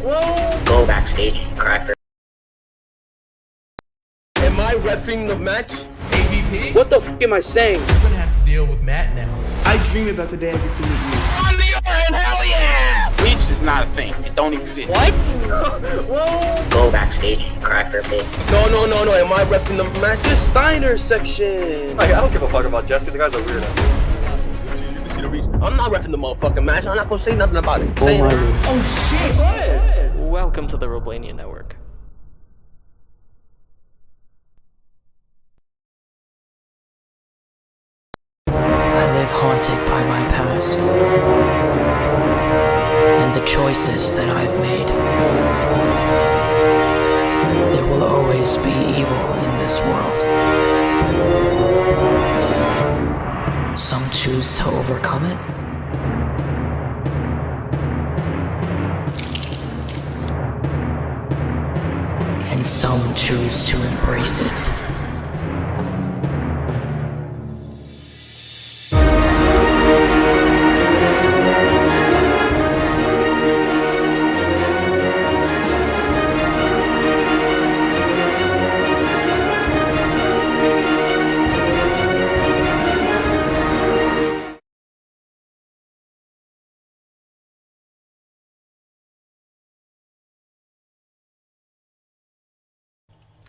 Whoa! Go backstage, cry for. Am I repping the match? AVP? What the f am I saying? You're gonna have to deal with Matt now. I dream about the day I get to meet you. On the iron, hell yeah! Bleach is not a thing. It don't exist. What? Whoa! Go backstage, cry for a bit. No, am I repping the match? The Steiner section. I don't give a fuck about Jesse, the guy's a weirdo. I'm not repping the motherfucking match. I'm not gonna say nothing about it. Welcome to the Roblania Network. I live haunted by my past and the choices that I've made. There will always be evil in this world. Some choose to overcome it, and some choose to embrace it.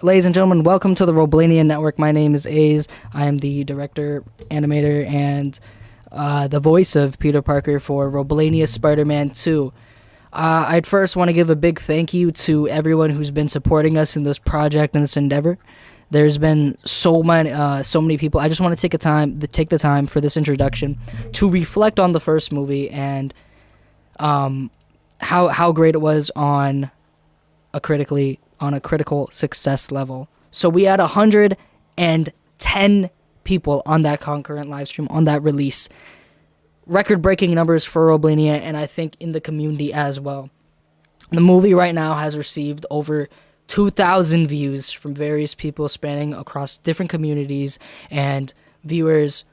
Ladies and gentlemen, welcome to the Roblania Network. My name is Aze. I am the director, animator, and the voice of Peter Parker for Roblania Spider-Man 2. I'd first want to give a big thank you to everyone who's been supporting us in this project and this endeavor. There's been so many people. I just want to take the time for this introduction to reflect on the first movie and how great it was on a critical success level. So we had 110 people on that concurrent live stream, on that release. Record-breaking numbers for Roblania, and I think in the community as well. The movie right now has received over 2,000 views from various people spanning across different communities and viewers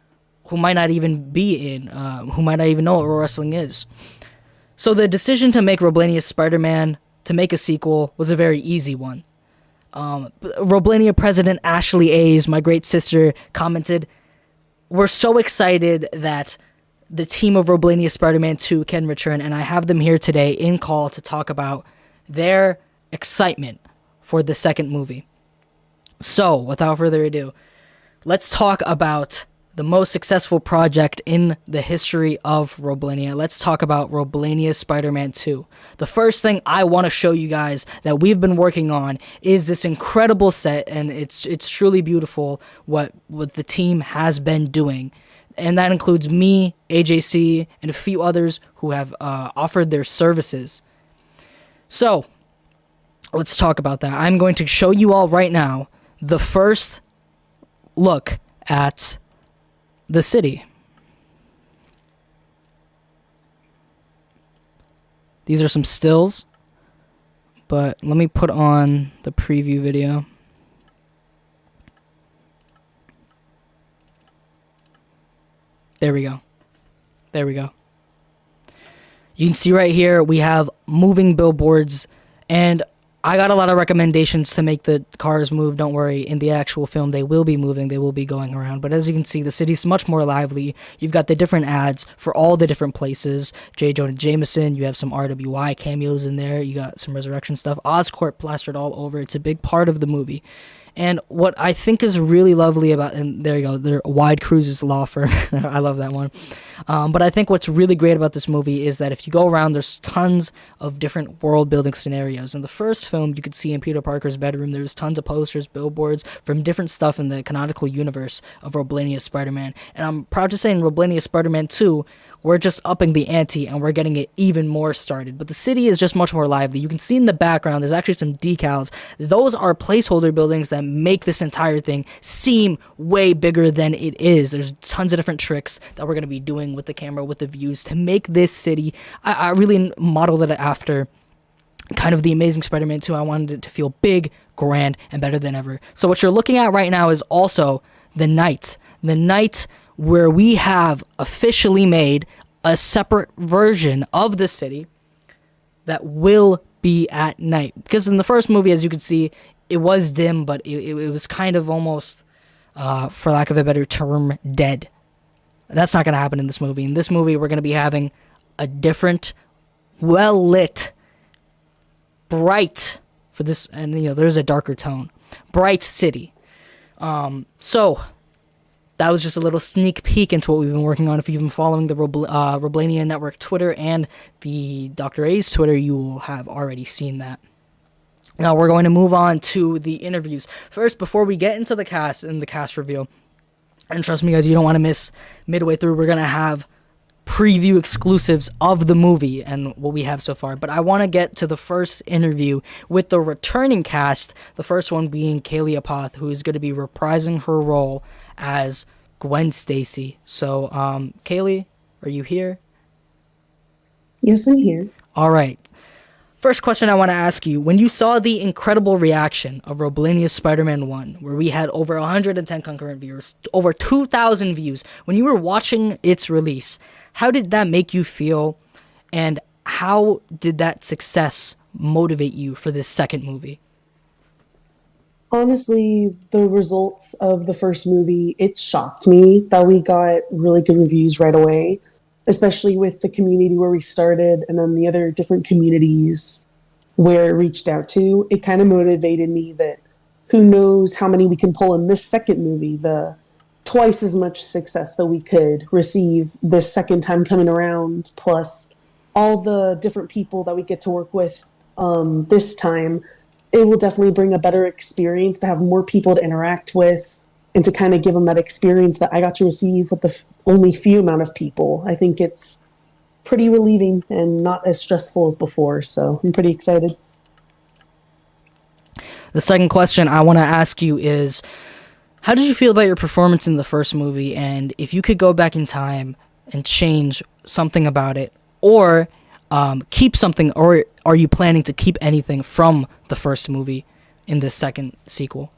who might not even be who might not even know what wrestling is. So the decision to make Roblania Spider-Man, to make a sequel, was a very easy one. Roblania President Ashley A's, my great sister, commented, "We're so excited that the team of Roblania Spider-Man 2 can return, and I have them here today in call to talk about their excitement for the second movie." So, without further ado, let's talk about the most successful project in the history of Roblania. Let's talk about Roblania Spider-Man 2. The first thing I want to show you guys that we've been working on is this incredible set, and it's truly beautiful what the team has been doing. And that includes me, AJC, and a few others who have offered their services. So, let's talk about that. I'm going to show you all right now the first look at the city. These are some stills, but let me put on the preview video. There we go. You can see right here we have moving billboards, and I got a lot of recommendations to make the cars move. Don't worry, in the actual film they will be moving, they will be going around. But as you can see, the city's much more lively. You've got the different ads for all the different places. J. Jonah Jameson, you have some RWI cameos in there, you got some Resurrection stuff. Oscorp plastered all over. It's a big part of the movie. And what I think is really lovely about, and there you go, their Wide Cruises law firm. I love that one. But I think what's really great about this movie is that if you go around, there's tons of different world building scenarios. In the first film, you could see in Peter Parker's bedroom, there's tons of posters, billboards from different stuff in the canonical universe of Roblania Spider-Man. And I'm proud to say in Roblania Spider-Man 2, we're just upping the ante and we're getting it even more started. But the city is just much more lively. You can see in the background, there's actually some decals. Those are placeholder buildings that make this entire thing seem way bigger than it is. There's tons of different tricks that we're going to be doing with the camera, with the views, to make this city. I really modeled it after kind of the Amazing Spider-Man 2. I wanted it to feel big, grand, and better than ever. So what you're looking at right now is also the night. The night where we have officially made a separate version of the city that will be at night. Because in the first movie, as you can see, it was dim, but it was kind of almost, for lack of a better term, dead. That's not going to happen in this movie. In this movie, we're going to be having a different, well-lit, bright, for this, and there's a darker tone, bright city. So that was just a little sneak peek into what we've been working on. If you've been following the Roblania Network Twitter and the Dr. A's Twitter, you will have already seen that. Now we're going to move on to the interviews. First, before we get into the cast and the cast reveal, and trust me guys, you don't want to miss midway through, we're going to have preview exclusives of the movie and what we have so far. But I want to get to the first interview with the returning cast, the first one being Kaylee Apoth, who is going to be reprising her role as Gwen Stacy. So, Kaylee, are you here? Yes, I'm here. All right. First question I want to ask you, when you saw the incredible reaction of Roblania Spider-Man 1, where we had over 110 concurrent viewers, over 2,000 views, when you were watching its release, how did that make you feel, and how did that success motivate you for this second movie? Honestly, the results of the first movie, it shocked me that we got really good reviews right away, especially with the community where we started and then the other different communities where it reached out to. It kind of motivated me that who knows how many we can pull in this second movie, the twice as much success that we could receive this second time coming around, plus all the different people that we get to work with this time. It will definitely bring a better experience to have more people to interact with and to kind of give them that experience that I got to receive with the only few amount of people. I think it's pretty relieving and not as stressful as before, so I'm pretty excited. The second question I want to ask you is, how did you feel about your performance in the first movie, and if you could go back in time and change something about it, or keep something, or are you planning to keep anything from the first movie in this second sequel?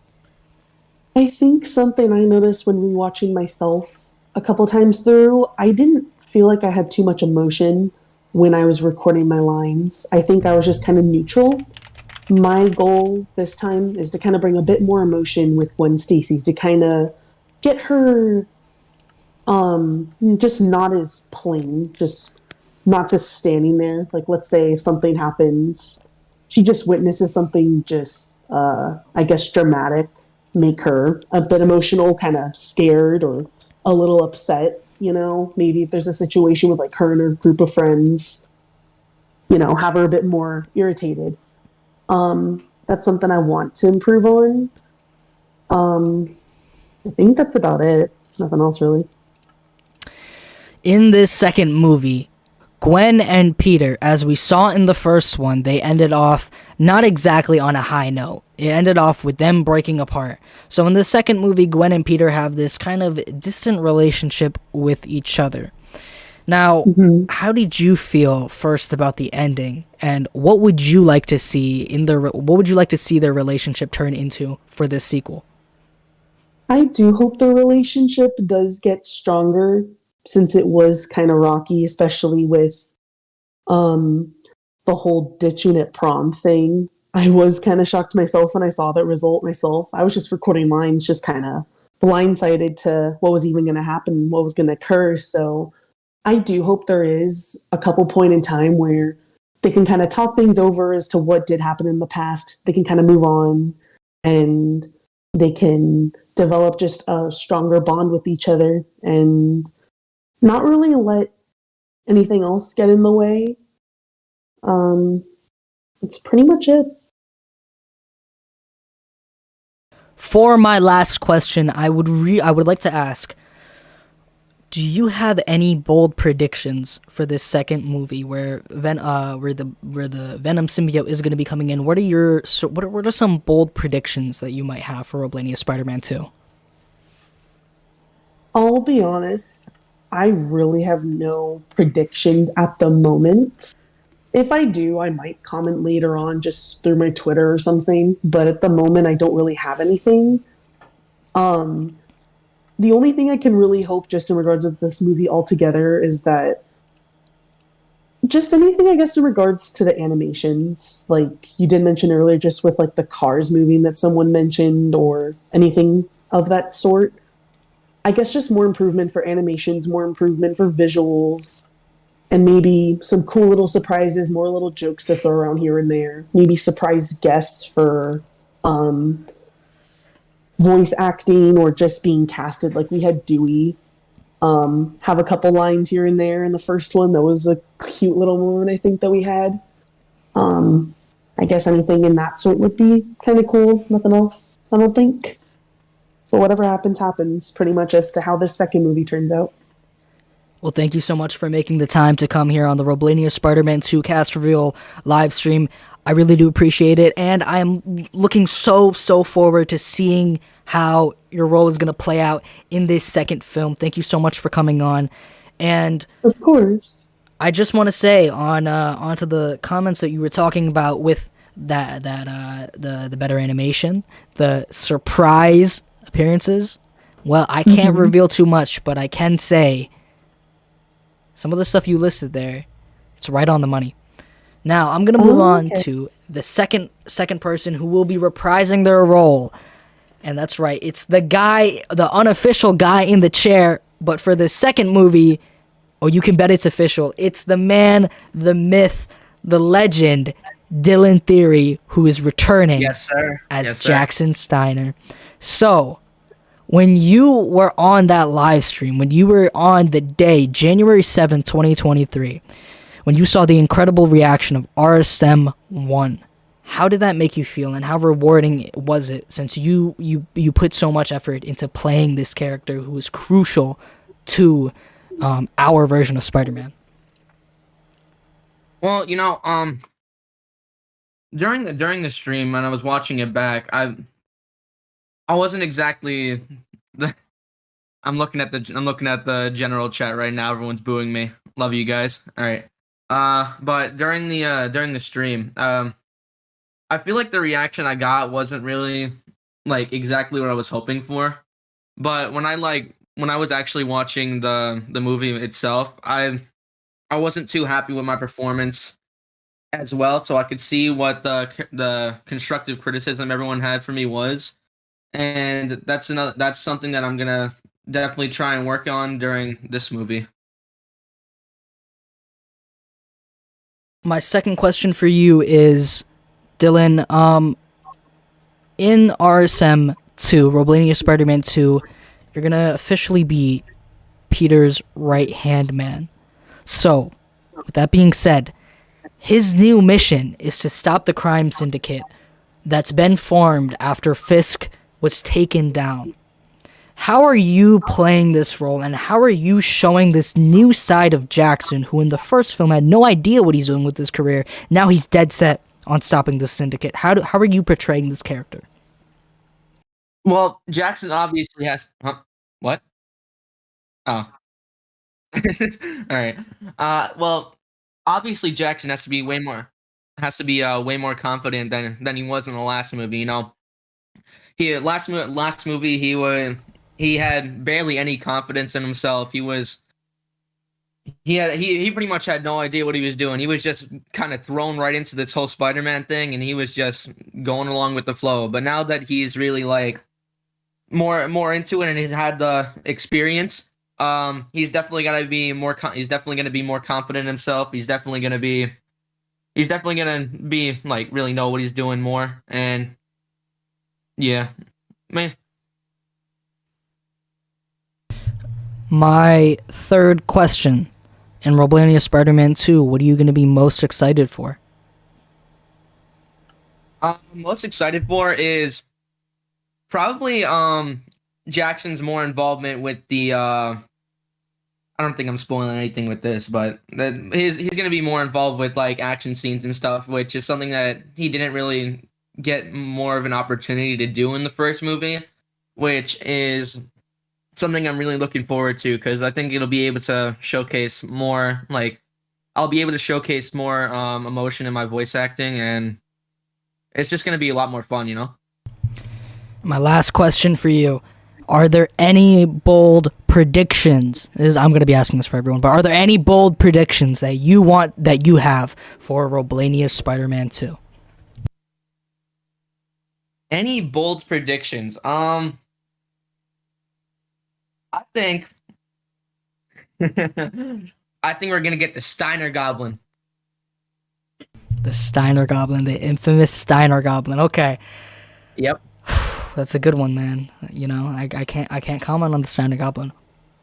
I think something I noticed when rewatching myself a couple times through, I didn't feel like I had too much emotion when I was recording my lines. I think I was just kind of neutral. My goal this time is to kind of bring a bit more emotion with Gwen Stacy, to kind of get her just not as plain, just not just standing there. Like, let's say if something happens, she just witnesses something just, I guess, dramatic, make her a bit emotional, kind of scared or a little upset, maybe if there's a situation with like her and her group of friends, have her a bit more irritated. That's something I want to improve on. I think that's about it. Nothing else really. In this second movie, Gwen and Peter, as we saw in the first one, they ended off not exactly on a high note. It ended off with them breaking apart. So in the second movie, Gwen and Peter have this kind of distant relationship with each other. Now, how did you feel first about the ending, and what would you like to see their relationship turn into for this sequel? I do hope the relationship does get stronger, since it was kind of rocky, especially with the whole ditching at prom thing. I was kind of shocked myself when I saw that result myself. I was just recording lines, just kind of blindsided to what was even going to happen, what was going to occur. So I do hope there is a couple point in time where they can kind of talk things over as to what did happen in the past. They can kind of move on and they can develop just a stronger bond with each other and not really let anything else get in the way. That's pretty much it. For my last question, I would like to ask, do you have any bold predictions for this second movie where the Venom symbiote is going to be coming in? What are some bold predictions that you might have for Roblania Spider-Man 2? I'll be honest, I really have no predictions at the moment. If I do, I might comment later on just through my Twitter or something, but at the moment I don't really have anything. The only thing I can really hope just in regards of this movie altogether is that Just anything, I guess, in regards to the animations. Like you did mention earlier, just with like the cars moving that someone mentioned, or anything of that sort. I guess just more improvement for animations, more improvement for visuals, and maybe some cool little surprises, more little jokes to throw around here and there. Maybe surprise guests for voice acting or just being casted. Like we had Dewey have a couple lines here and there in the first one. That was a cute little moment, I think, that we had. I guess anything in that sort would be kind of cool. Nothing else, I don't think. But whatever happens, happens, pretty much as to how this second movie turns out. Well, thank you so much for making the time to come here on the Roblania Spider-Man 2 cast reveal live stream. I really do appreciate it, and I am looking so forward to seeing how your role is going to play out in this second film. Thank you so much for coming on. And of course, I just want to say onto the comments that you were talking about with the better animation, the surprise appearances. Well, I can't reveal too much, but I can say some of the stuff you listed there, it's right on the money. Now, I'm going to move on to the second person who will be reprising their role. And that's right, it's the guy, the unofficial guy in the chair, but for the second movie, oh, you can bet it's official. It's the man, the myth, the legend, Dylan Theory, who is returning as Jackson Steiner. So, when you were on that live stream, when you were on the day, January 7th, 2023, when you saw the incredible reaction of RSM 1, how did that make you feel, and how rewarding was it, since you put so much effort into playing this character who is crucial to our version of Spider-Man? Well, during the stream, when I was watching it back, I wasn't exactly I'm looking at the general chat right now. Everyone's booing me. Love you guys. All right. But during the stream, I feel like the reaction I got wasn't really like exactly what I was hoping for. But when I was actually watching the movie itself, I wasn't too happy with my performance as well. So I could see what the constructive criticism everyone had for me was, and that's something that I'm gonna definitely try and work on during this movie. My second question for you is, Dylan, in RSM 2, Roblania Spider-Man 2, you're going to officially be Peter's right-hand man. So, with that being said, his new mission is to stop the crime syndicate that's been formed after Fisk was taken down. How are you playing this role, and how are you showing this new side of Jackson, who in the first film had no idea what he's doing with his career? Now he's dead set on stopping the syndicate. How are you portraying this character? Well, Jackson obviously has... Huh? What? Oh. All right. Well, obviously Jackson has to be way more confident than he was in the last movie. Last movie he had barely any confidence in himself. He pretty much had no idea what he was doing. He was just kind of thrown right into this whole Spider-Man thing, and he was just going along with the flow. But now that he's really like more into it and he's had the experience, he's definitely gonna be more confident in himself. He's definitely gonna be like really know what he's doing more. And yeah, man. My third question, in Roblania Spider-Man 2, what are you going to be most excited for? Most excited for is probably Jackson's more involvement with the I don't think I'm spoiling anything with this, but he's going to be more involved with like action scenes and stuff, which is something that he didn't really get more of an opportunity to do in the first movie, which is something I'm really looking forward to, because I think it'll be able to showcase more, like, I'll be able to showcase more emotion in my voice acting, and it's just going to be a lot more fun, My last question for you. Are there any bold predictions? I'm going to be asking this for everyone, but are there any bold predictions that you have for Roblania Spider-Man 2? Any bold predictions? I think I think we're gonna get the Steiner Goblin. The Steiner Goblin, the infamous Steiner Goblin. Okay. Yep. That's a good one, man. You know, I can't comment on the Steiner Goblin.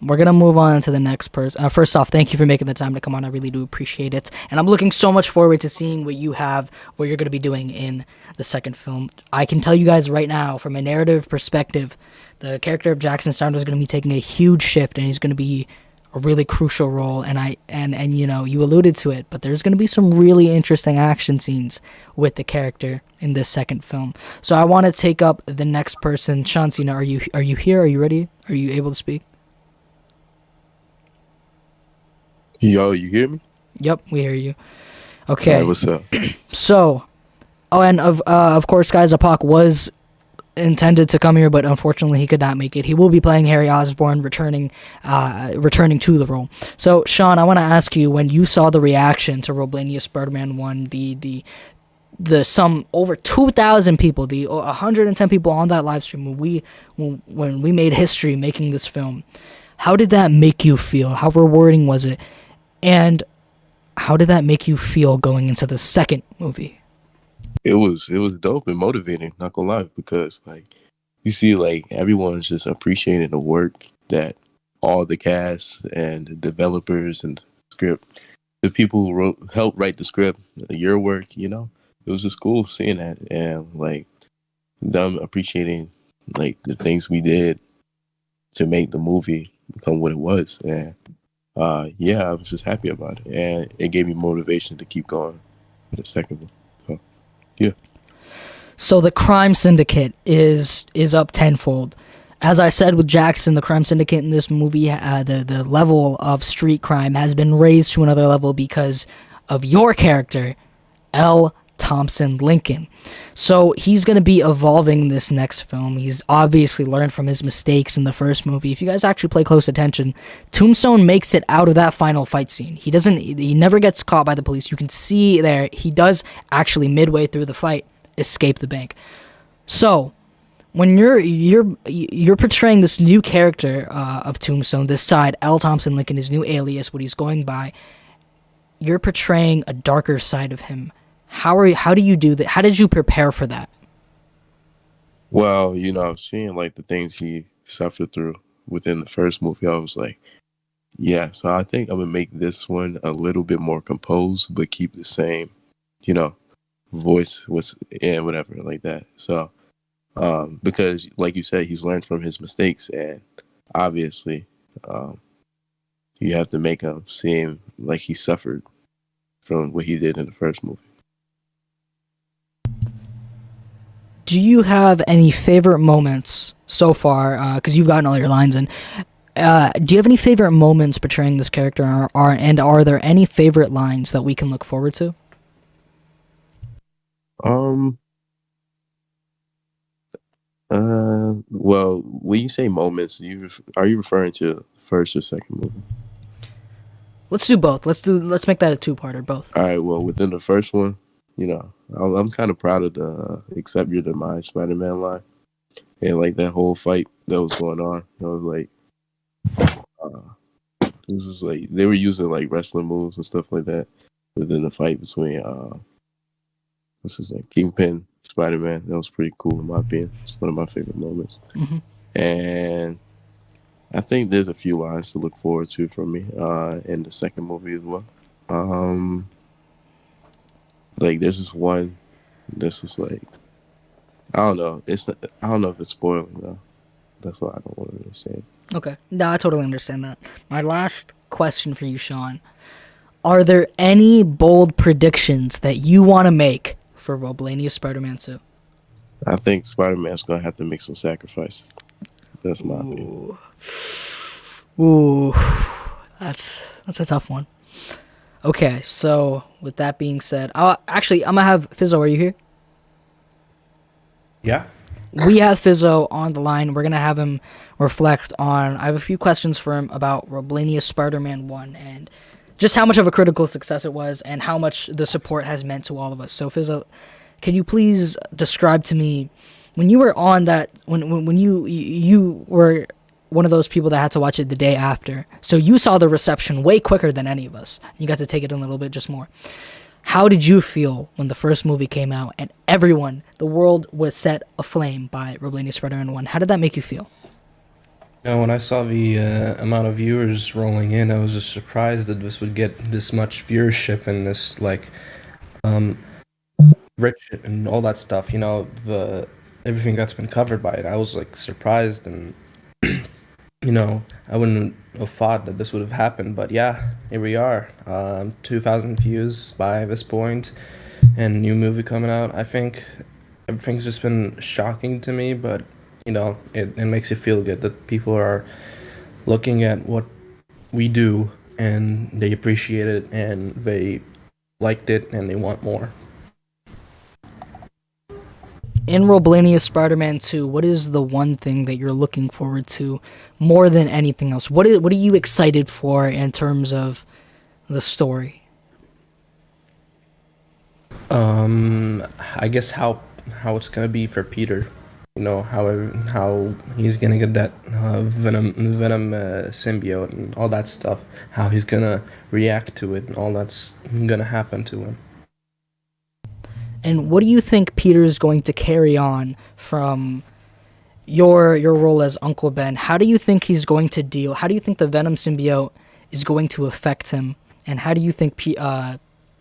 We're gonna move on to the next person. First off, thank you for making the time to come on. I really do appreciate it, and I'm looking so much forward to seeing what you're gonna be doing in the second film. I can tell you guys right now, from a narrative perspective, the character of Jackson Steiner is gonna be taking a huge shift, and he's gonna be a really crucial role. And you know, you alluded to it, but there's gonna be some really interesting action scenes with the character in this second film. So I want to take up the next person. Sean Cena, are you here? Are you ready? Are you able to speak? Yo, you hear me? Yep, we hear you. Okay. Alright, what's up? So, and of course, guys, Apak was intended to come here, but unfortunately he could not make it. He will be playing Harry Osborn, returning to the role. So, Sean, I want to ask you, when you saw the reaction to Roblania Spider-Man 1, the some over 2,000 people, the 110 people on that live stream when we made history making this film, how did that make you feel? How rewarding was it? And how did that make you feel going into the second movie? It was dope and motivating, not gonna lie, because like you see like everyone's just appreciating the work that all the cast and the developers and the script, the people who helped write the script, your work, you know, it was just cool seeing that and like them appreciating like the things we did to make the movie become what it was. And yeah, I was just happy about it, and it gave me motivation to keep going for the second one. So yeah. So the crime syndicate is up tenfold. As I said with Jackson, the crime syndicate in this movie, the level of street crime has been raised to another level because of your character, L. Thompson Lincoln. So he's going to be evolving this next film. He's obviously learned from his mistakes in the first movie. If you guys actually play close attention, Tombstone makes it out of that final fight scene. He never gets caught by the police. You can see there, he does actually midway through the fight escape the bank. So when you're portraying this new character of Tombstone, this side, L. Thompson Lincoln, his new alias, what he's going by, you're portraying a darker side of him. How do you do that? How did you prepare for that? Well, you know, seeing like the things he suffered through within the first movie, I was like, yeah. So I think I'm gonna make this one a little bit more composed, but keep the same, you know, voice and whatever like that. So, because like you said, he's learned from his mistakes, and obviously, you have to make him seem like he suffered from what he did in the first movie. Do you have any favorite moments so far? Because you've gotten all your lines in. Do you have any favorite moments portraying this character, and are there any favorite lines that we can look forward to? Well, when you say moments, are you referring to the first or second movie? Let's do both. Let's make that a two-parter, both. All right. Well, within the first one, you know, I'm kind of proud of the "Accept Your Demise" Spider-Man line, and like that whole fight that was going on. It was like, it was just like they were using like wrestling moves and stuff like that within the fight between what's his name, Kingpin, Spider-Man. That was pretty cool in my opinion. It's one of my favorite moments. Mm-hmm. And I think there's a few lines to look forward to from me in the second movie as well. Like there's this one. This is like, I don't know. I don't know if it's spoiling though. That's why I don't want to really say it. Okay. No, I totally understand that. My last question for you, Sean. Are there any bold predictions that you want to make for Roblania Spider-Man 2? I think Spider-Man's going to have to make some sacrifices. That's my opinion. Ooh. That's a tough one. Okay, so with that being said, actually, I'm going to have Fizzo, are you here? Yeah. we have Fizzo on the line. We're gonna have him reflect on. I have a few questions for him about Roblania Spider-Man 1 and just how much of a critical success it was and how much the support has meant to all of us. So Fizzo, can you please describe to me when you were on that, when you were one of those people that had to watch it the day after, so you saw the reception way quicker than any of us. You got to take it in a little bit just more. How did you feel when the first movie came out and everyone, the world was set aflame by Roblania Spider-Man 1? How did that make you feel? When I saw the amount of viewers rolling in, I was just surprised that this would get this much viewership and this, like, rich and all that stuff. Everything that's been covered by it. I was, like, surprised, and, I wouldn't have thought that this would have happened. But, yeah, here we are. 2,000 views by this point, and new movie coming out. I think everything's just been shocking to me, but it makes you feel good that people are looking at what we do and they appreciate it and they liked it and they want more. In Roblania Spider-Man 2, what is the one thing that you're looking forward to more than anything else? What are you excited for in terms of the story? I guess how it's gonna be for Peter. How he's gonna get that venom symbiote and all that stuff. How he's gonna react to it and all that's gonna happen to him. And what do you think Peter is going to carry on from your role as Uncle Ben? How do you think he's going to deal? How do you think the Venom symbiote is going to affect him? And how do you think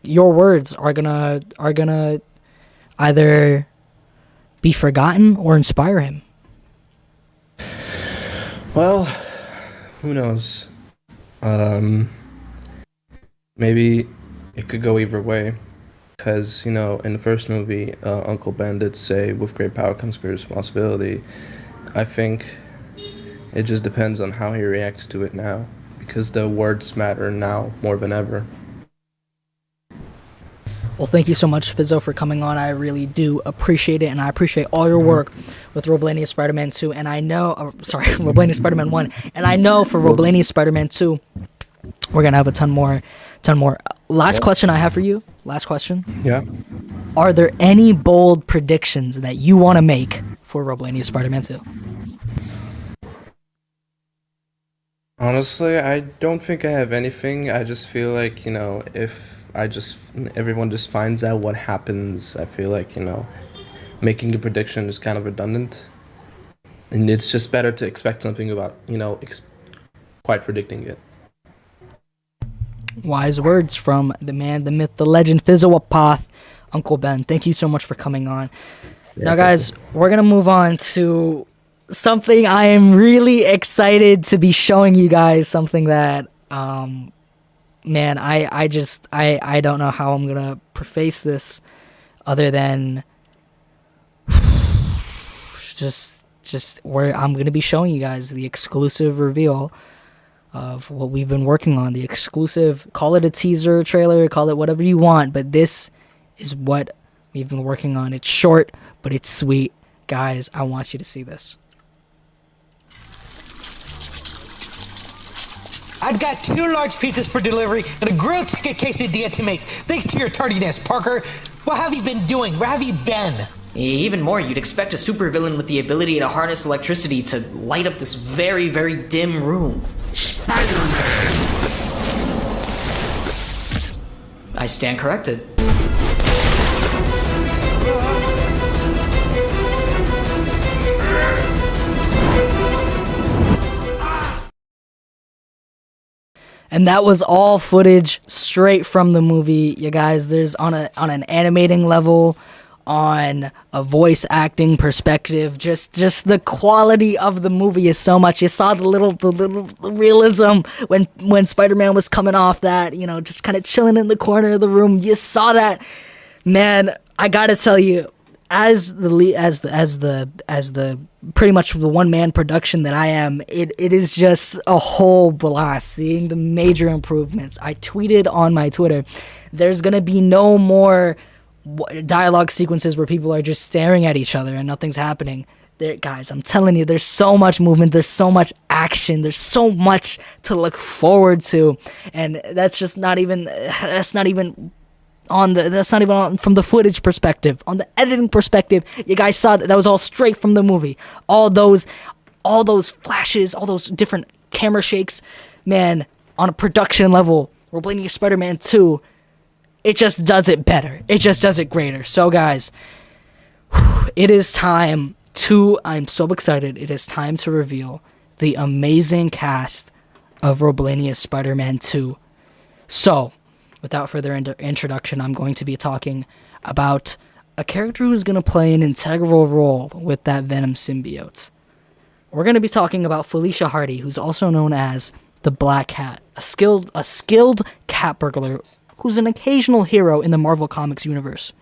your words are gonna either be forgotten or inspire him? Well, who knows? Maybe it could go either way. Because, in the first movie, Uncle Ben did say, with great power comes great responsibility. I think it just depends on how he reacts to it now. Because the words matter now more than ever. Well, thank you so much, Fizzo, for coming on. I really do appreciate it, and I appreciate all your work with Roblania Spider-Man 2, and I know... Roblania Spider-Man 1. And I know for Roblania Spider-Man 2, we're going to have a ton more. Last question I have for you. Last question. Yeah. Are there any bold predictions that you want to make for Roblania Spider-Man 2? Honestly, I don't think I have anything. I just feel like, if everyone just finds out what happens, I feel like, making a prediction is kind of redundant. And it's just better to expect something about, quite predicting it. Wise words from the man, the myth, the legend, Fizzo Apoth, Uncle Ben. Thank you so much for coming on. Yeah, now, guys, we're going to move on to something I am really excited to be showing you guys. Something that, man, I don't know how I'm going to preface this other than just where I'm going to be showing you guys the exclusive reveal of what we've been working on, the exclusive, call it a teaser trailer, call it whatever you want, but this is what we've been working on. It's short, but it's sweet. Guys, I want you to see this. I've got 2 large pizzas for delivery and a grilled chicken quesadilla to make. Thanks to your tardiness, Parker. What have you been doing? Where have you been? Even more, you'd expect a supervillain with the ability to harness electricity to light up this very, very dim room. Spider-Man! I stand corrected. And that was all footage straight from the movie, you guys. There's on an animating level, on a voice acting perspective, just the quality of the movie is so much. You saw the little realism when Spider-Man was coming off that, just kind of chilling in the corner of the room. You saw that, man. I gotta tell you, as the pretty much the one-man production that I am, it is just a whole blast seeing the major improvements. I tweeted on my Twitter, there's gonna be no more dialogue sequences where people are just staring at each other and nothing's happening. There, guys, I'm telling you, there's so much movement, there's so much action, there's so much to look forward to, and that's not even on from the footage perspective. On the editing perspective, you guys saw that was all straight from the movie. All those flashes, all those different camera shakes, man. On a production level, Roblania Spider-Man 2, it just does it better. It just does it greater. So, guys, it is time. I'm so excited. It is time to reveal the amazing cast of Roblania Spider-Man 2. So, without further introduction, I'm going to be talking about a character who's going to play an integral role with that Venom symbiote. We're going to be talking about Felicia Hardy, who's also known as the Black Cat, a skilled cat burglar who's an occasional hero in the Marvel Comics universe.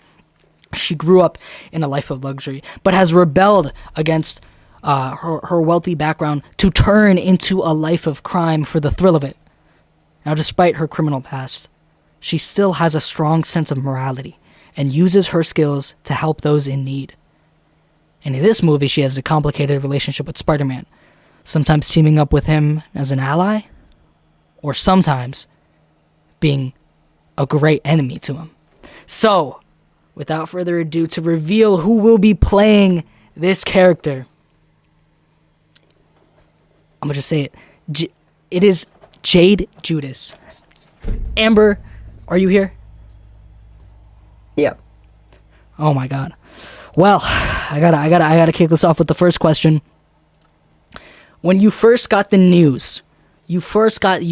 She grew up in a life of luxury, but has rebelled against her wealthy background to turn into a life of crime for the thrill of it. Now, despite her criminal past, she still has a strong sense of morality and uses her skills to help those in need. And in this movie, she has a complicated relationship with Spider-Man, sometimes teaming up with him as an ally, or sometimes being a great enemy to him. So, without further ado, to reveal who will be playing this character, I'm gonna just say it. It is Jade Judas. Amber, are you here? Yep. Oh my god. Well, I gotta kick this off with the first question. When you first got the news, you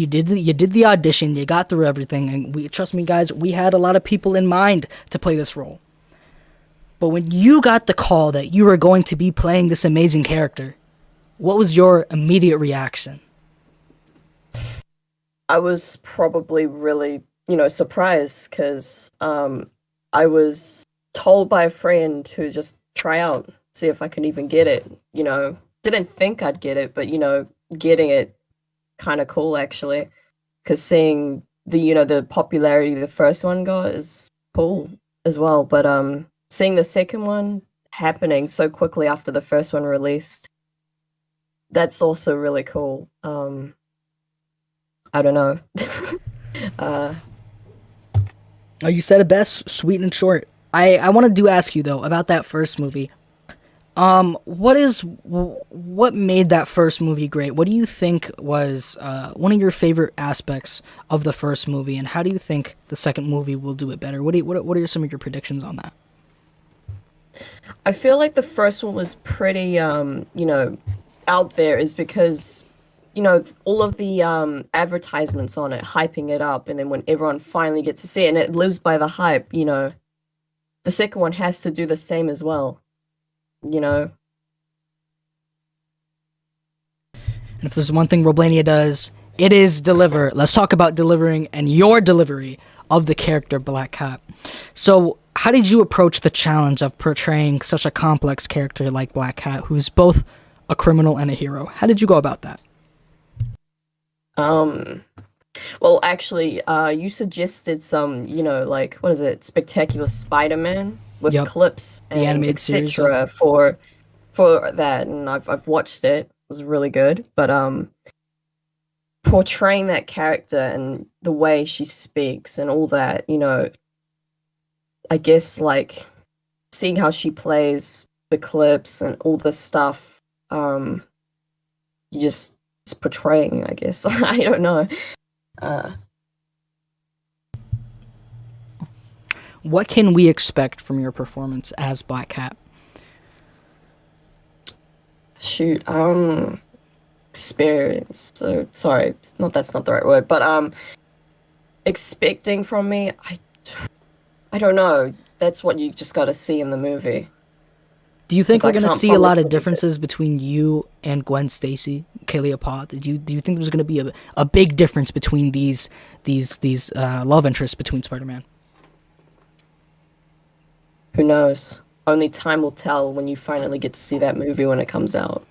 did the audition, you got through everything, and trust me guys, we had a lot of people in mind to play this role. But when you got the call that you were going to be playing this amazing character, what was your immediate reaction? I was probably really, surprised because I was told by a friend to just try out, see if I could even get it. Didn't think I'd get it, but getting it kind of cool actually, because seeing the popularity the first one got is cool as well. But seeing the second one happening so quickly after the first one released, that's also really cool. I don't know. You said it best, sweet and short. I want to ask you though about that first movie. What made that first movie great? What do you think was one of your favorite aspects of the first movie, and how do you think the second movie will do it better? What are some of your predictions on that? I feel like the first one was pretty out there, is because all of the advertisements on it, hyping it up, and then when everyone finally gets to see it and it lives by the hype, the second one has to do the same as well. And if there's one thing Roblania does, it is deliver. Let's talk about delivering and your delivery of the character Black Cat. So, how did you approach the challenge of portraying such a complex character like Black Cat, who's both a criminal and a hero? How did you go about that? Well, actually, you suggested some, what is it, Spectacular Spider-Man with clips and etc. for that, and I've watched it. It was really good, but portraying that character and the way she speaks and all that, I guess seeing how she plays the clips and all this stuff, just portraying, I guess. I don't know. What can we expect from your performance as Black Cat? Shoot, experience. So sorry, that's not the right word, but expecting from me, I don't know. That's what you just got to see in the movie. Do you think we're going to see a lot of differences between you and Gwen Stacy, Kalia Pod? Do you think there's going to be a big difference between these love interests between Spider-Man? Who knows? Only time will tell when you finally get to see that movie when it comes out.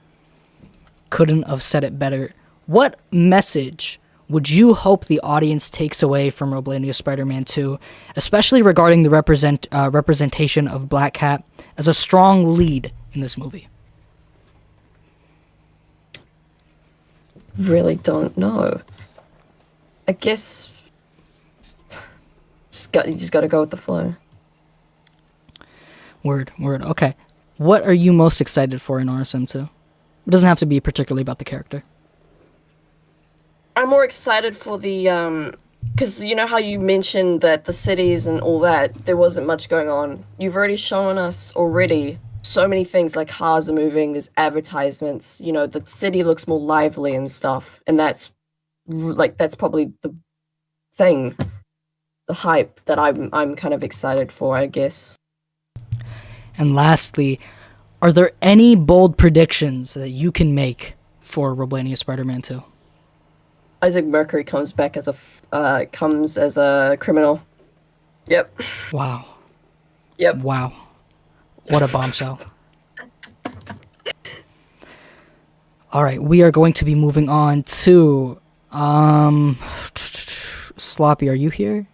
Couldn't have said it better. What message would you hope the audience takes away from Roblania Spider-Man 2, especially regarding the representation of Black Cat as a strong lead in this movie? really don't know. I guess you just got to go with the flow. Word. Okay. What are you most excited for in RSM2? It doesn't have to be particularly about the character. I'm more excited for the, because you know how you mentioned that the cities and all that, there wasn't much going on. You've already shown us so many things, like cars are moving, there's advertisements, you know, the city looks more lively and stuff, and that's probably the thing, the hype that I'm kind of excited for, I guess. And lastly, are there any bold predictions that you can make for Roblania Spider-Man 2? Isaac Mercury comes back as a criminal. Yep. Wow. Yep. Wow. What a bombshell. All right, we are going to be moving on to Sloppy, are you here?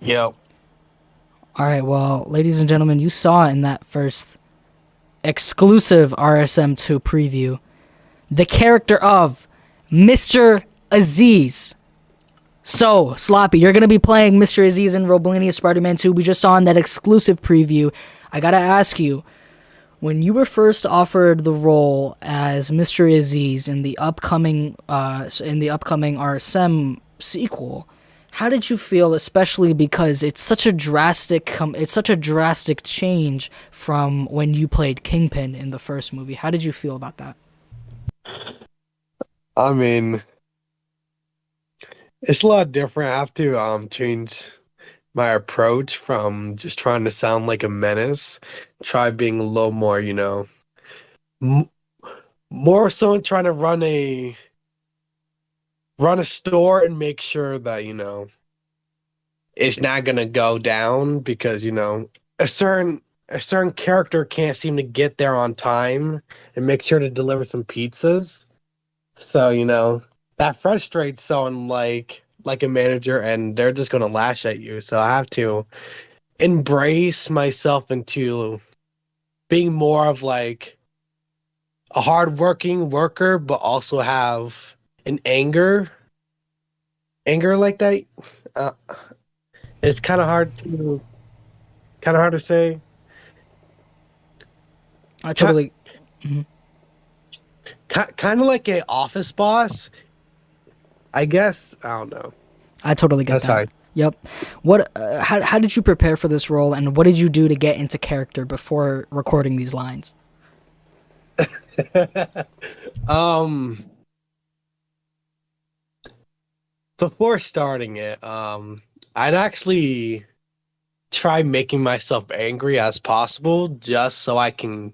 Yo. All right, well, ladies and gentlemen, you saw in that first exclusive RSM2 preview the character of Mr. Aziz. So, Sloppy, you're going to be playing Mr. Aziz in Roblania Spider-Man 2. We just saw in that exclusive preview. I got to ask you, when you were first offered the role as Mr. Aziz in the upcoming RSM sequel, how did you feel, especially because it's such a drastic change from when you played Kingpin in the first movie? How did you feel about that? I mean, it's a lot different. I have to change my approach from just trying to sound like a menace. Try being a little more, you know, more so trying to run a store and make sure that, you know, it's not gonna go down because, you know, a certain character can't seem to get there on time and make sure to deliver some pizzas. So, you know, that frustrates someone like a manager, and they're just gonna lash at you. So I have to embrace myself into being more of like a hardworking worker, but also have an anger like that. It's kind of hard to say. I totally. Kind of like a office boss, I guess. I don't know. I totally get That's that. hard. Yep. What? How did you prepare for this role, and what did you do to get into character before recording these lines? Before starting it, I'd actually try making myself angry as possible, just so I can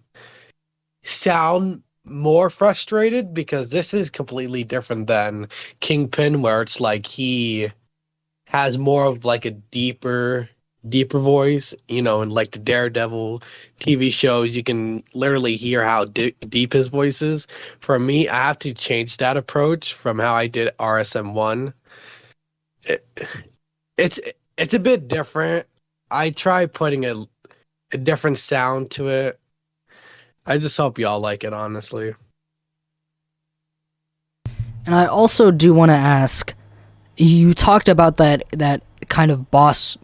sound more frustrated, because this is completely different than Kingpin, where it's like he has more of like a deeper voice, you know, and like the Daredevil TV shows, you can literally hear how deep his voice is. For me, I have to change that approach from how I did RSM1. It's a bit different. I try putting a different sound to it. I just hope y'all like it, honestly. And I also do want to ask, you talked about that kind of boss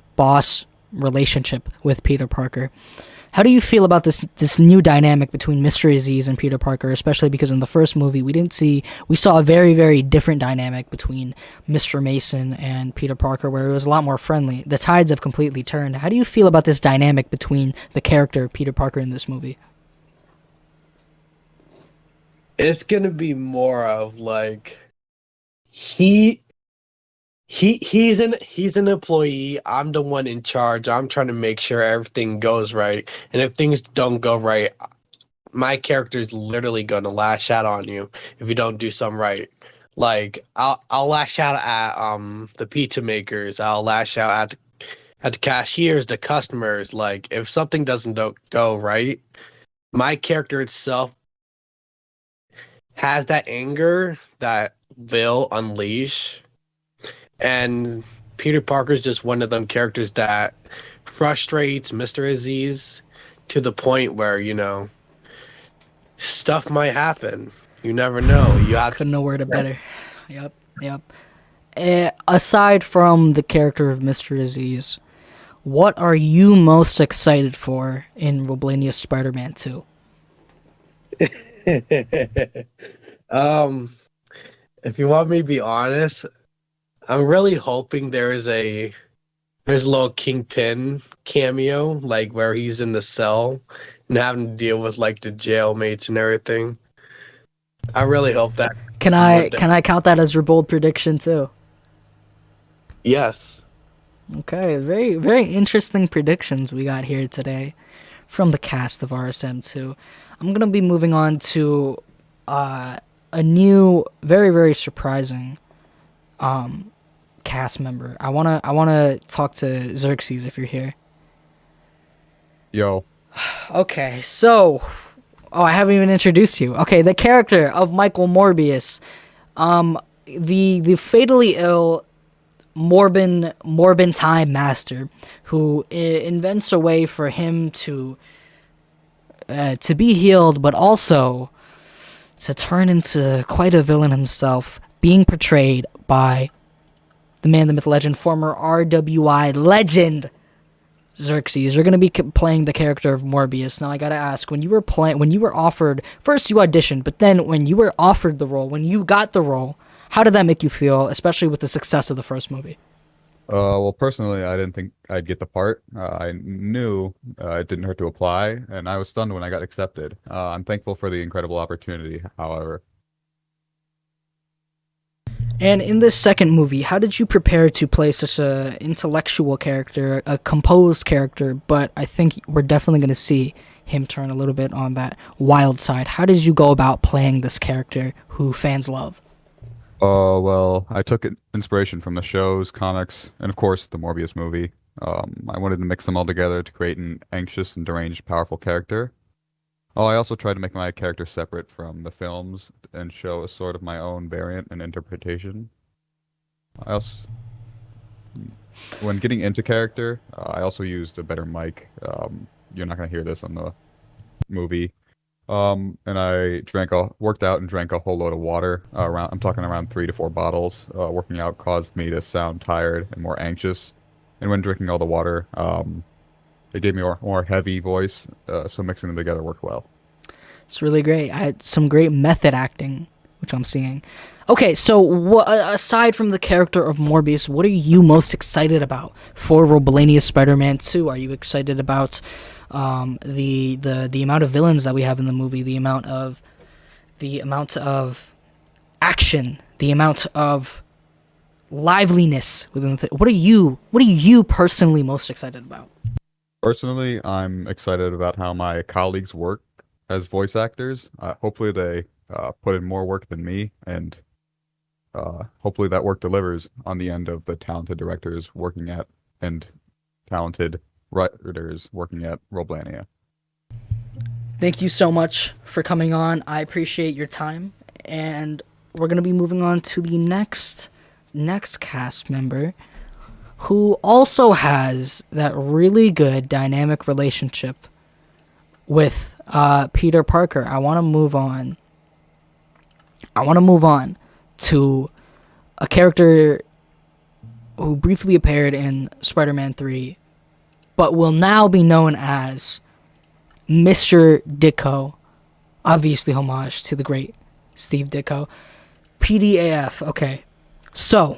relationship with Peter Parker. How do you feel about this new dynamic between Mr. Aziz and Peter Parker, especially because in the first movie we saw a very, very different dynamic between Mr. Mason and Peter Parker, where it was a lot more friendly. The tides have completely turned. How do you feel about this dynamic between the character Peter Parker in this movie? It's gonna be more of like he's an employee. I'm the one in charge. I'm trying to make sure everything goes right. And if things don't go right, my character is literally gonna lash out on you if you don't do something right. Like I'll lash out at the pizza makers. I'll lash out at the cashiers, the customers. Like if something doesn't go right, my character itself has that anger that will unleash. And Peter Parker's just one of them characters that frustrates Mr. Aziz to the point where, you know, stuff might happen. You never know. You have Couldn't know word it better. Yep. Aside from the character of Mr. Aziz, what are you most excited for in Roblania Spider-Man 2? If you want me to be honest, I'm really hoping there's a little Kingpin cameo, like where he's in the cell and having to deal with like the jailmates and everything. I really hope that. Can I count that as your bold prediction too? Yes. Okay, very very interesting predictions we got here today from the cast of RSM2. I'm gonna be moving on to a new, very very surprising cast member. I wanna talk to Xerxes if you're here. Yo. Okay, so I haven't even introduced you. Okay, the character of Michael Morbius, the fatally ill Morbin Time Master, who invents a way for him to be healed, but also to turn into quite a villain himself, being portrayed by the man, the myth, legend, former RWI legend, Xerxes. You're gonna be playing the character of Morbius. Now I gotta ask, when you were offered, first you auditioned, but then when you were offered the role, when you got the role, how did that make you feel, especially with the success of the first movie? Well, personally, I didn't think I'd get the part. I knew it didn't hurt to apply, and I was stunned when I got accepted. I'm thankful for the incredible opportunity, however. And in this second movie, how did you prepare to play such a intellectual character, a composed character, but I think we're definitely going to see him turn a little bit on that wild side. How did you go about playing this character who fans love? Well, I took inspiration from the shows, comics, and of course the Morbius movie. I wanted to mix them all together to create an anxious and deranged, powerful character. I also tried to make my character separate from the films and show a sort of my own variant and interpretation. When getting into character, I also used a better mic. You're not going to hear this on the movie. And I worked out and drank a whole load of water. I'm talking around 3 to 4 bottles. Working out caused me to sound tired and more anxious. And when drinking all the water, it gave me a more heavy voice. So mixing them together worked well. It's really great. I had some great method acting, which I'm seeing. Okay, so aside from the character of Morbius, what are you most excited about for Roblania Spider-Man 2? Are you excited about the amount of villains that we have in the movie, the amount of action, the amount of liveliness within the what are you personally most excited about? Personally, I'm excited about how my colleagues work as voice actors. Hopefully they put in more work than me, and hopefully that work delivers on the end of the talented directors working at and talented writers working at Roblania. Thank you so much for coming on. I appreciate your time, and we're going to be moving on to the next cast member, who also has that really good dynamic relationship with Peter Parker. I want to move on to a character who briefly appeared in Spider-Man 3, but will now be known as Mr. Ditko. Obviously homage to the great Steve Ditko. PDAF. Okay. So,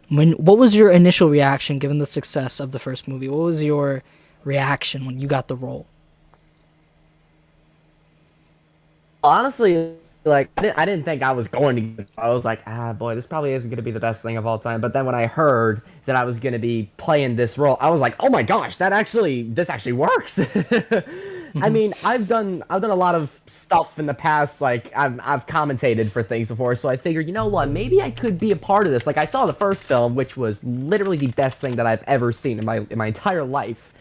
what was your initial reaction given the success of the first movie? What was your reaction when you got the role? Honestly, like, I didn't think I was going to. I was like, boy, this probably isn't going to be the best thing of all time. But then when I heard that I was going to be playing this role, I was like, oh my gosh, this actually works. I mean, I've done a lot of stuff in the past. Like, I've commentated for things before, so I figured, you know what, maybe I could be a part of this. Like, I saw the first film, which was literally the best thing that I've ever seen in my entire life.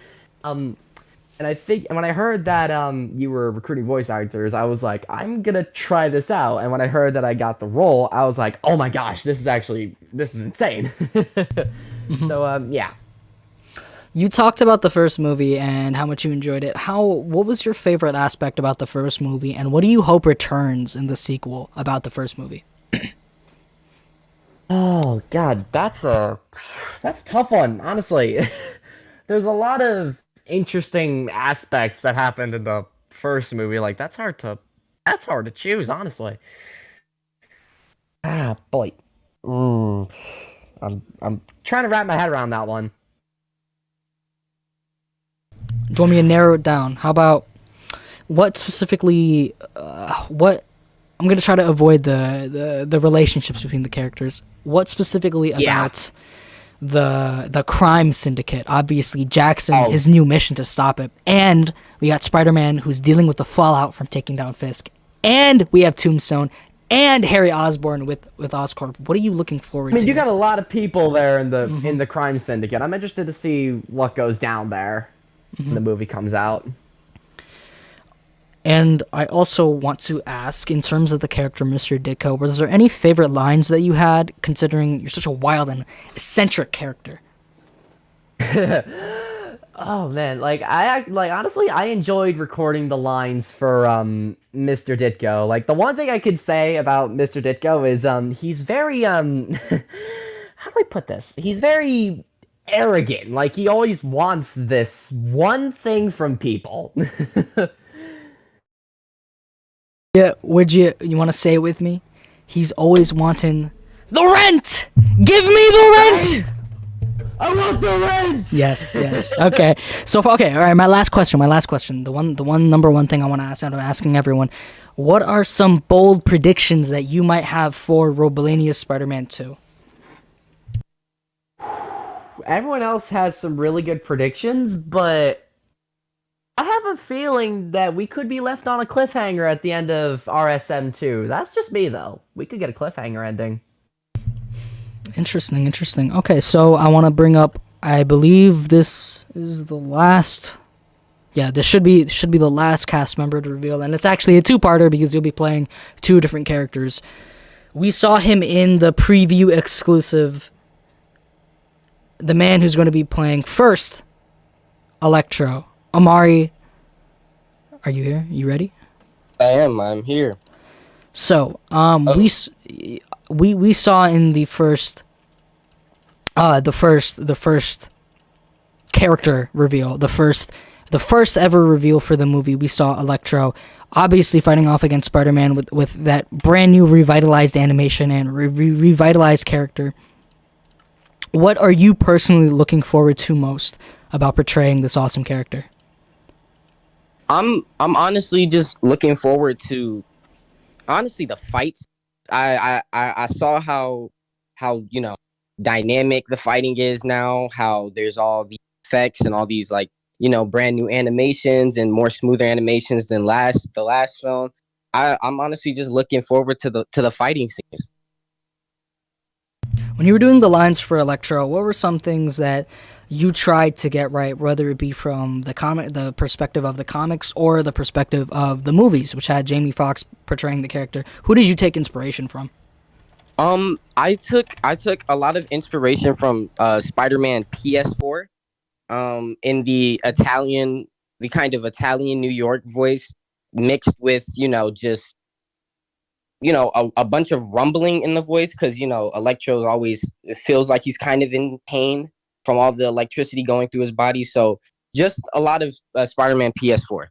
And when I heard that you were recruiting voice actors, I was like, I'm gonna try this out. And when I heard that I got the role, I was like, oh my gosh, this is insane. So yeah. You talked about the first movie and how much you enjoyed it. What was your favorite aspect about the first movie, and what do you hope returns in the sequel about the first movie? Oh God, that's a tough one, honestly. There's a lot of interesting aspects that happened in the first movie. Like that's hard to choose, honestly. Ah, boy. I'm trying to wrap my head around that one. Do you want me to narrow it down? How about what specifically? What I'm gonna try to avoid the relationships between the characters. What specifically about the crime syndicate? Obviously, Jackson, his new mission to stop it, and we got Spider-Man who's dealing with the fallout from taking down Fisk, and we have Tombstone and Harry Osborn with Oscorp. What are you looking forward to? I mean, you got a lot of people there in the crime syndicate. I'm interested to see what goes down there when the movie comes out. And I also want to ask, in terms of the character Mr. Ditko, was there any favorite lines that you had, considering you're such a wild and eccentric character? Oh man, honestly, I enjoyed recording the lines for Mr. Ditko. Like the one thing I could say about Mr. Ditko is he's very how do I put this? He's very arrogant. Like he always wants this one thing from people. Yeah, you want to say it with me? He's always wanting the rent. Give me the rent. I want the rent. Yes. Okay. All right. My last question. The number one thing I want to ask, and I'm asking everyone, what are some bold predictions that you might have for Roblania Spider-Man 2? Everyone else has some really good predictions, but I have a feeling that we could be left on a cliffhanger at the end of RSM 2. That's just me, though. We could get a cliffhanger ending. Interesting. Okay, so I want to bring up, I believe this is the last... Yeah, this should be the last cast member to reveal, and it's actually a two-parter because you'll be playing two different characters. We saw him in the preview exclusive. The man who's going to be playing first Electro. Amari, are you here? You ready? I am. I'm here. So, we saw in the first character reveal, the first ever reveal for the movie. We saw Electro obviously fighting off against Spider-Man with that brand new revitalized animation and revitalized character. What are you personally looking forward to most about portraying this awesome character? I'm honestly just looking forward to the fights. I saw how dynamic the fighting is now, how there's all the effects and all these brand new animations and more smoother animations than the last film. I'm honestly just looking forward to the fighting scenes. When you were doing the lines for Electro, what were some things that you tried to get right, whether it be from the perspective of the comics or the perspective of the movies, which had Jamie Foxx portraying the character? Who did you take inspiration from? I took a lot of inspiration from Spider-Man PS4, in the kind of Italian New York voice mixed with just a bunch of rumbling in the voice, because Electro always feels like he's kind of in pain from all the electricity going through his body. So just a lot of Spider-Man PS4.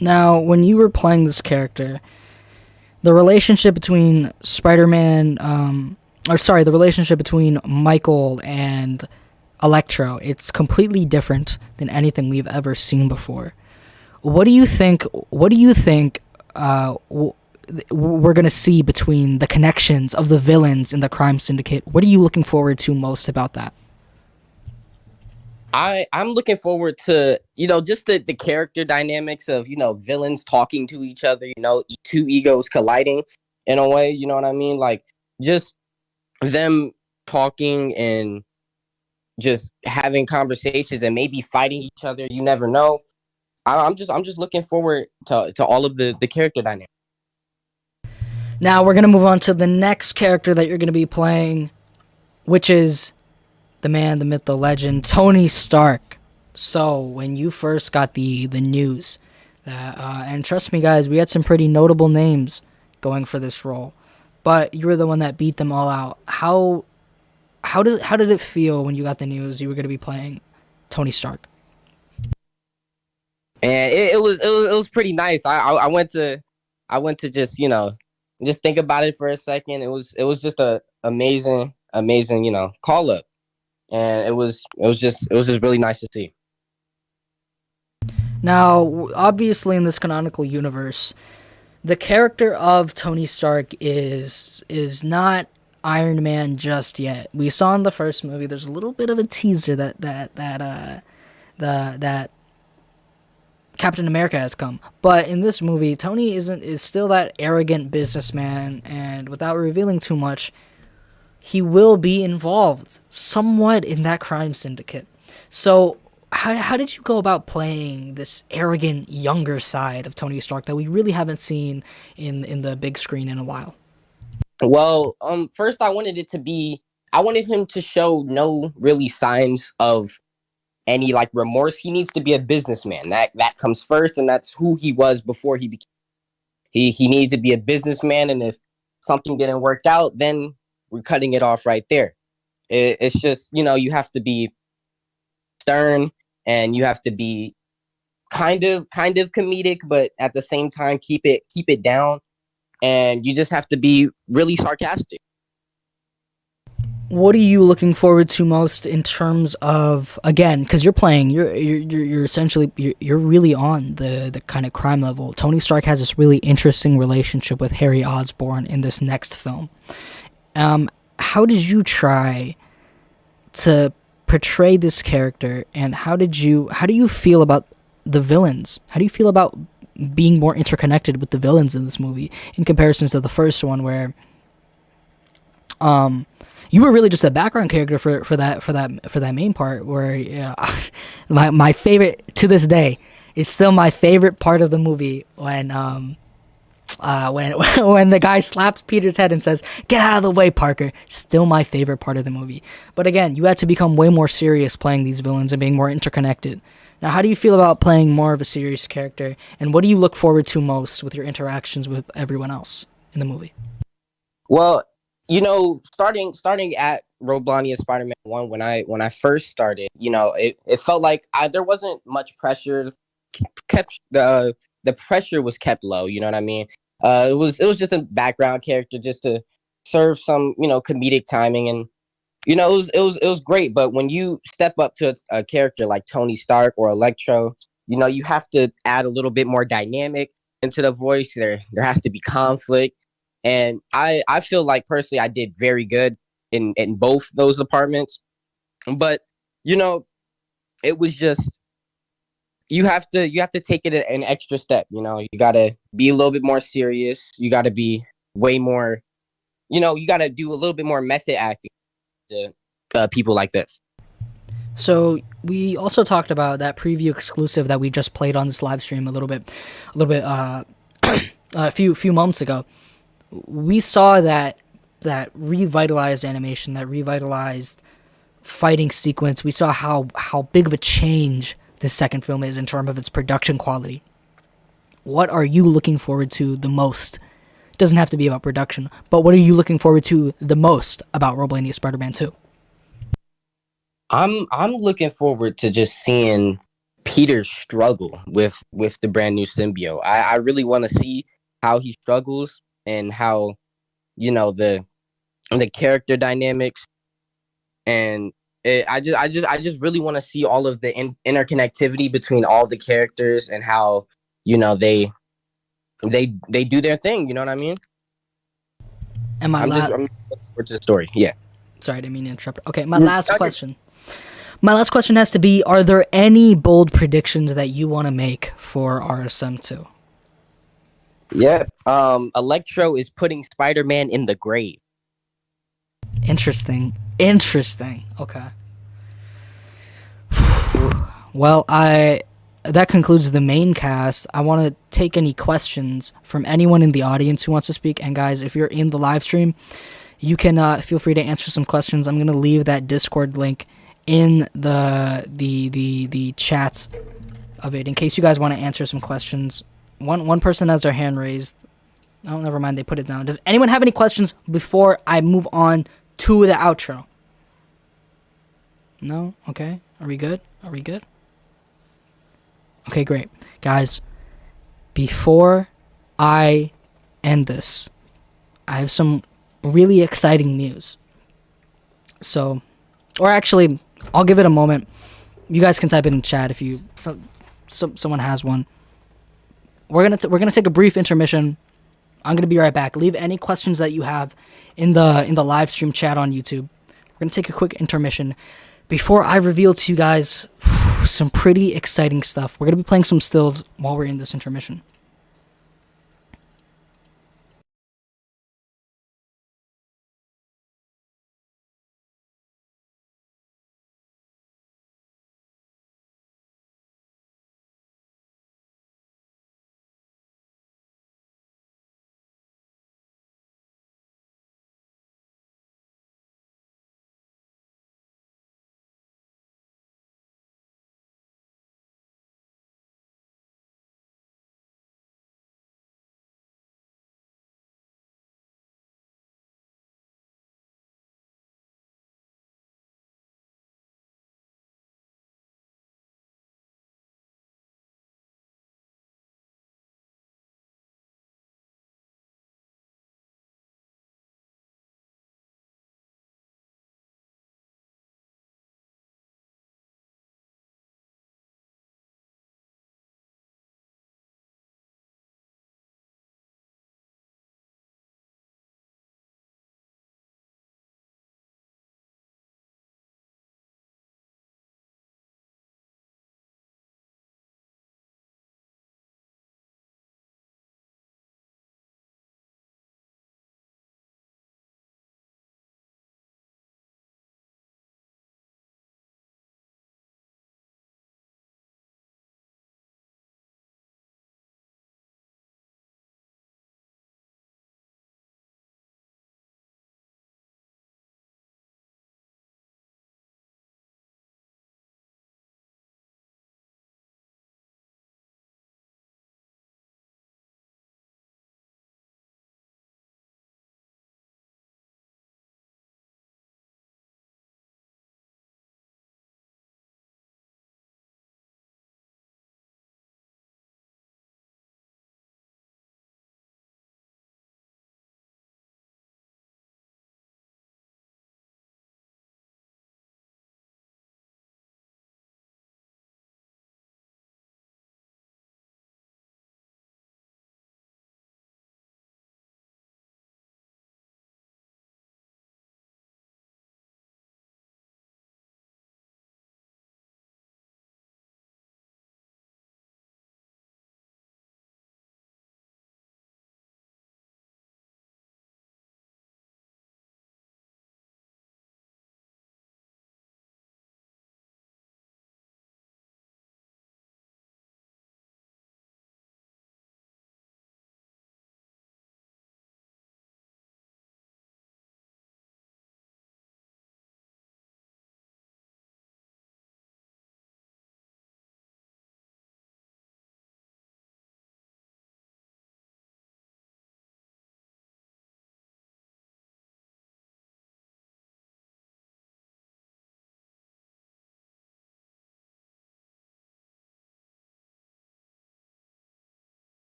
Now, when you were playing this character, the relationship between the relationship between Michael and Electro, it's completely different than anything we've ever seen before. What do you think we're going to see between the connections of the villains in the crime syndicate? What are you looking forward to most about that? I'm looking forward to, just the character dynamics of, villains talking to each other, two egos colliding in a way, you know what I mean? Like, just them talking and just having conversations and maybe fighting each other. You never know. I'm just looking forward to all of the character dynamics. Now we're going to move on to the next character that you're going to be playing, which is the man, the myth, the legend, Tony Stark. So when you first got the news that, and trust me guys, we had some pretty notable names going for this role, but you were the one that beat them all out. How did it feel when you got the news you were going to be playing Tony Stark? And it was pretty nice. I went to just just think about it for a second. It was just a amazing call up, and it was just really nice to see. Now, obviously, in this canonical universe, the character of Tony Stark is not Iron Man just yet. We saw in the first movie there's a little bit of a teaser that Captain America has come, but in this movie, Tony is still that arrogant businessman, and without revealing too much, he will be involved somewhat in that crime syndicate. So how did you go about playing this arrogant younger side of Tony Stark that we really haven't seen in the big screen in a while? Well, first I wanted him to show no really signs of any like remorse. He needs to be a businessman. That comes first, and that's who he was before he became. He needed to be a businessman, and if something didn't work out, then we're cutting it off right there. It's just, you have to be stern, and you have to be kind of comedic, but at the same time keep it down, and you just have to be really sarcastic. What are you looking forward to most in terms of, again, because you're essentially you're really on the kind of crime level. Tony Stark has this really interesting relationship with Harry Osborn in this next film. How did you try to portray this character, and how do you feel about the villains? How do you feel about being more interconnected with the villains in this movie in comparison to the first one, where you were really just a background character for that main part, where my favorite to this day is still my favorite part of the movie when the guy slaps Peter's head and says, "Get out of the way, Parker." Still my favorite part of the movie. But again, you had to become way more serious playing these villains and being more interconnected. Now, how do you feel about playing more of a serious character, and what do you look forward to most with your interactions with everyone else in the movie? Well, starting at Roblania Spider-Man 1, when I first started, it felt like there wasn't much pressure. The pressure was kept low, you know what I mean? It was just a background character just to serve some, comedic timing, and it was great. But when you step up to a character like Tony Stark or Electro, you have to add a little bit more dynamic into the voice. There has to be conflict. And I feel like personally I did very good in both those departments. But it was just, you have to take it an extra step. You gotta be a little bit more serious. You gotta be way more, you gotta do a little bit more method acting to people like this. So we also talked about that preview exclusive that we just played on this live stream a little bit a few moments ago. We saw that revitalized animation, that revitalized fighting sequence. We saw how big of a change this second film is in terms of its production quality. What are you looking forward to the most? It doesn't have to be about production, but what are you looking forward to the most about Roblania Spider-Man 2? I'm looking forward to just seeing Peter struggle with the brand new symbiote. I really want to see how he struggles, and how the character dynamics, and I just really want to see all of the interconnectivity between all the characters, and how they do their thing. You know what I mean? And I'm looking forward to the story. Yeah. Sorry, I didn't mean to interrupt. Okay, my last question. My last question has to be: are there any bold predictions that you want to make for RSM2? Yeah, Electro is putting Spider-Man in the grave. Interesting. Okay. Well, that concludes the main cast. I want to take any questions from anyone in the audience who wants to speak. And guys, if you're in the live stream, you can feel free to answer some questions. I'm gonna leave that Discord link in the chat of it in case you guys want to answer some questions. One person has their hand raised. Oh, never mind. They put it down. Does anyone have any questions before I move on to the outro? No? Okay. Are we good? Are we good? Okay, great. Guys, before I end this, I have some really exciting news. So, or actually, I'll give it a moment. You guys can type it in chat if you someone has one. We're gonna take a brief intermission. I'm gonna be right back. Leave any questions that you have in the live stream chat on YouTube. We're gonna take a quick intermission before I reveal to you guys some pretty exciting stuff. We're gonna be playing some stills while we're in this intermission.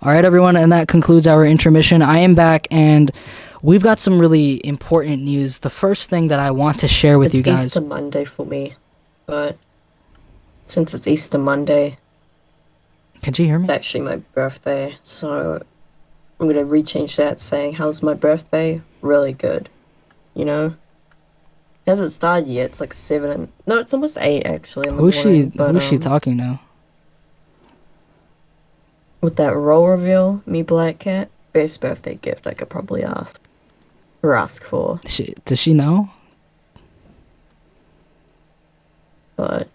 All right, everyone, and that concludes our intermission. I am back, and we've got some really important news. The first thing that I want to share with you guys. It's Easter Monday for me, but since it's Easter Monday, can you hear me? It's actually my birthday, so I'm gonna rechange that saying, "How's my birthday?" Really good, you know. It hasn't started yet. It's like 7 and no, it's almost 8 actually. In the morning, Who's she talking now? With that role reveal, me Black Cat, best birthday gift I could probably ask for. Does she know? But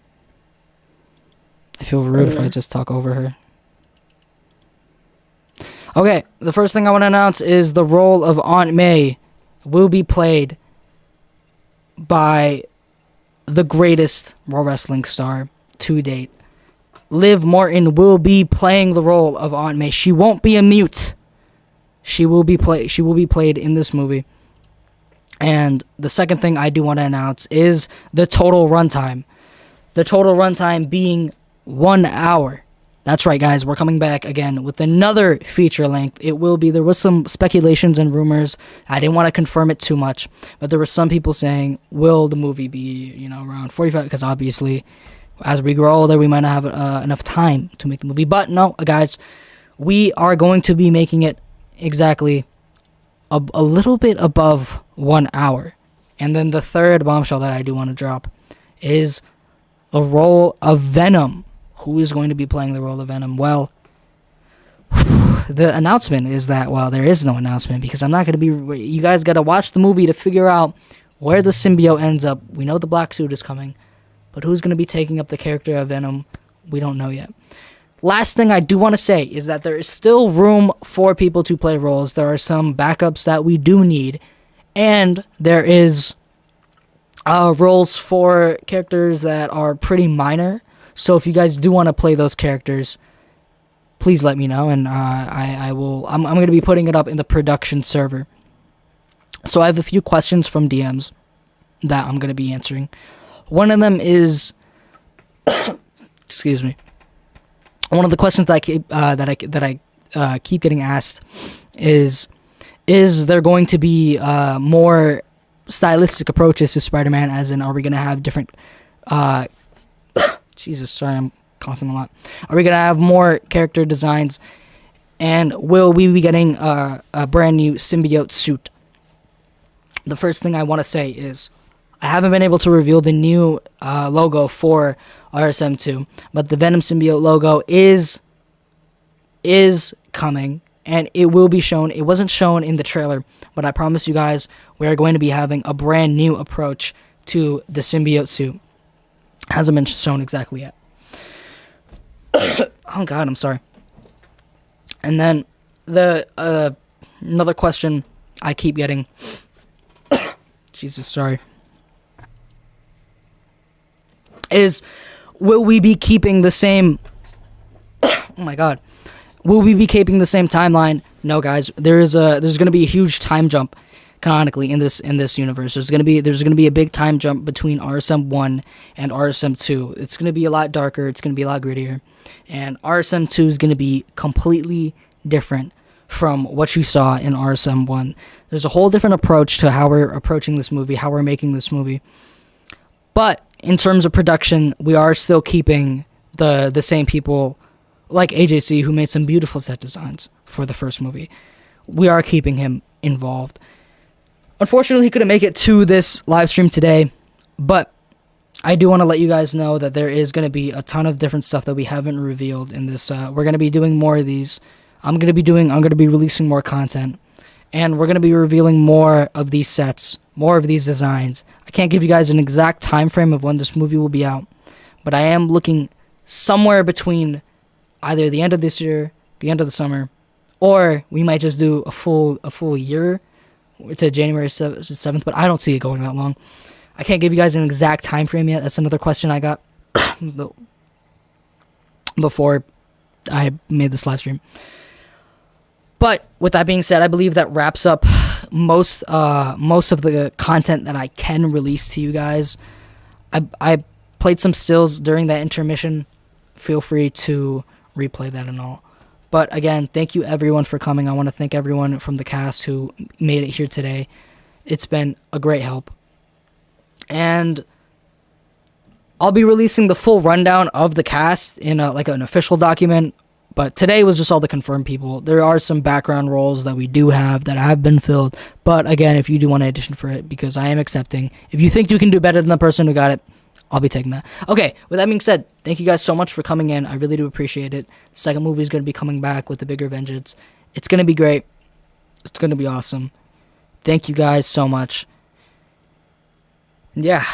I feel rude if I just talk over her. Okay, the first thing I want to announce is the role of Aunt May will be played by the greatest pro wrestling star to date. Liv Morton will be playing the role of Aunt May. She won't be a mute. She will be played in this movie. And the second thing I do want to announce is the total runtime. The total runtime being 1 hour. That's right, guys. We're coming back again with another feature length. There was some speculations and rumors. I didn't want to confirm it too much, but there were some people saying, will the movie be, around 45? Because obviously, as we grow older, we might not have enough time to make the movie. But no, guys, we are going to be making it exactly a little bit above 1 hour. And then the third bombshell that I do want to drop is the role of Venom. Who is going to be playing the role of Venom? Well, the announcement is that, well, there is no announcement because I'm not going to be... You guys got to watch the movie to figure out where the symbiote ends up. We know the black suit is coming, but who's going to be taking up the character of Venom? We don't know yet. Last thing I do want to say is that there is still room for people to play roles. There are some backups that we do need, and there is roles for characters that are pretty minor. So if you guys do want to play those characters, please let me know, and I will. I'm going to be putting it up in the production server. So I have a few questions from DMs that I'm going to be answering. One of them is, excuse me. One of the questions that I keep getting asked is there going to be more stylistic approaches to Spider-Man? As in, are we going to have different? Jesus, sorry, I'm coughing a lot. Are we going to have more character designs? And will we be getting a brand new symbiote suit? The first thing I want to say is I haven't been able to reveal the new logo for RSM2, but the Venom symbiote logo is coming, and it will be shown. It wasn't shown in the trailer, but I promise you guys we are going to be having a brand new approach to the symbiote suit. Hasn't been shown exactly yet. Oh God, I'm sorry. And then the another question I keep getting. Jesus, sorry. Is will we be keeping the same? Oh my God, will we be keeping the same timeline? No, guys. There's going to be a huge time jump. Canonically in this universe, there's gonna be a big time jump between RSM 1 and RSM 2. It's gonna be a lot darker. It's gonna be a lot grittier, and RSM 2 is gonna be completely different from what you saw in RSM 1. There's a whole different approach to how we're approaching this movie, how we're making this movie. But in terms of production, we are still keeping the same people, like AJC, who made some beautiful set designs for the first movie. We are keeping him involved. Unfortunately, he couldn't make it to this live stream today, but I do want to let you guys know that there is going to be a ton of different stuff that we haven't revealed in this. We're going to be doing more of these. I'm going to be releasing more content, and we're going to be revealing more of these sets, more of these designs. I can't give you guys an exact time frame of when this movie will be out, but I am looking somewhere between either the end of this year, the end of the summer, or we might just do a full year to January 7th, but I don't see it going that long. I can't give you guys an exact time frame yet. That's another question I got before I made this live stream. But with that being said, I believe that wraps up most of the content that I can release to you guys. I played some stills during that intermission. Feel free to replay that and all. But again, thank you everyone for coming. I want to thank everyone from the cast who made it here today. It's been a great help. And I'll be releasing the full rundown of the cast in like an official document. But today was just all the confirmed people. There are some background roles that we do have that have been filled. But again, if you do want to audition for it, because I am accepting. If you think you can do better than the person who got it, I'll be taking that. Okay, with that being said, thank you guys so much for coming in. I really do appreciate it. The second movie is going to be coming back with a bigger vengeance. It's going to be great. It's going to be awesome. Thank you guys so much. And yeah.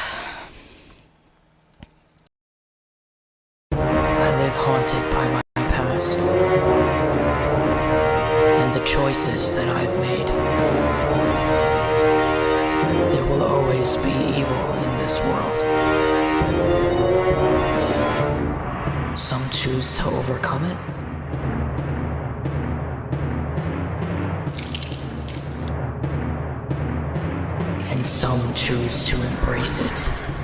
I live haunted by my past and the choices that I've made. There will always be evil in this world. Some choose to overcome it, and some choose to embrace it.